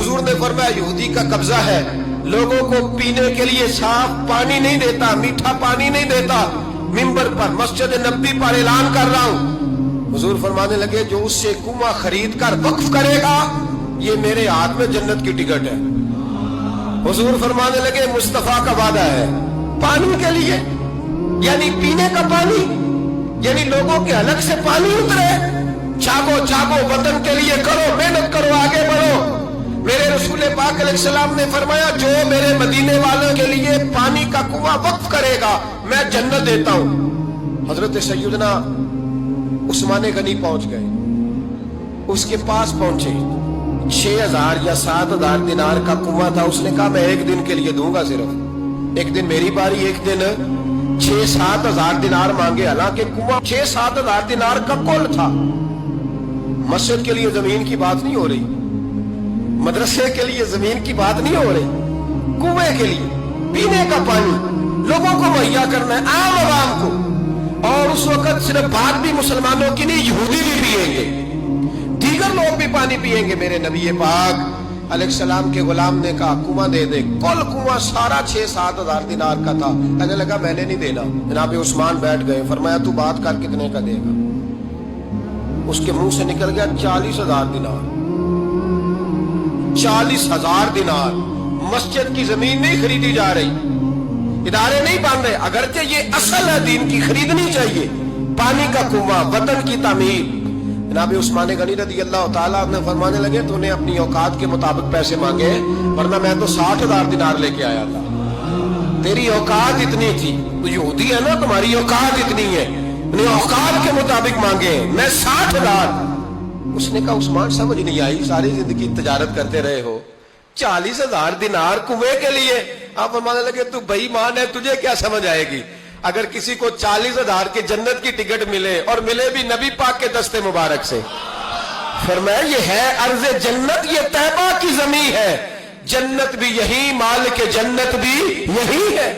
हुजूर ने फरमाया यहूदी का कब्जा है, लोगों को पीने के लिए साफ पानी नहीं देता, मीठा पानी नहीं देता। मिंबर पर मस्जिद नबी पर ऐलान कर रहा हूं। हुजूर फरमाने लगे जो उससे कुआं खरीद कर वक्फ करेगा ये मेरे हाथ में जन्नत की टिकट है। हुजूर फरमाने लगे मुस्तफा का वादा है पानी के लिए, यानी पीने का पानी, यानी लोगों के हलक से पानी उतरे। जागो जागो, वतन के लिए करो, मेहनत करो, आगे बढ़ो। मेरे रसूल पाक अलैहिस्सलाम ने फरमाया जो मेरे मदीने वालों के लिए पानी का कुआं वक्फ करेगा मैं जन्नत देता हूं। हजरत सैयदना उस्मान गनी पहुंच गए, उसके पास पहुंचे। 6000 या 7000 दिनार का कुआं था। उसने कहा मैं एक दिन के लिए दूंगा, सिर्फ एक दिन मेरी बारी, एक दिन 6-7 हजार दिनार मांगे। हालांकि कुआं 6-7 हजार दिनार का कुल था। मस्जिद के लिए जमीन की बात नहीं हो रही, मदरसे के लिए जमीन की बात नहीं हो रही, कुएं के लिए पीने का पानी लोगों को मुहैया करना है, आम आवाम को। और उस वक्त सिर्फ बात भी मुसलमानों की नहीं, यहूदी भी पिएंगे, दीगर लोग भी पानी पिएंगे। मेरे नबी पाक अलैहिस्सलाम के गुलाम ने कहा कुआं दे दे। कुल कुआं सारा 6-7 हजार दिनार का था। कहने लगा मैंने नहीं देना। जनाब उस्मान बैठ गए, फरमाया तू बात कर कितने का देगा। उसके मुंह से निकल गया 40,000 दिनार। 40,000 दिनार। मस्जिद की जमीन नहीं खरीदी जा रही, इदारे नहीं बन रहे, अगरचे ये असल है दीन की, खरीदनी चाहिए। पानी का कुआं, वतन की तामीर। जनाब उस्मान गनी रज़ी अल्लाह ताला ने फरमाने लगे तूने अपनी औकात के मुताबिक पैसे मांगे, वरना मैं तो 60,000 दिनार लेके आया था। तेरी औकात इतनी थी, तो यहूदी है ना, तुम्हारी औकात इतनी है, अपनी औकात के मुताबिक मांगे, मैं 60,000। उसने कहा उस्मान समझ नहीं आई, सारी जिंदगी तजारत करते रहे हो, 40,000 दिनार कुएं के लिए। आप फरमाने लगे तू बेईमान है, तुझे क्या समझ आएगी। अगर किसी को 40,000 की जन्नत की टिकट मिले और मिले भी नबी पाक के दस्ते मुबारक से, फरमाया ये है अर्ज़े जन्नत, ये तैबा की ज़मीं है, जन्नत भी यही, मालिक जन्नत भी यही है।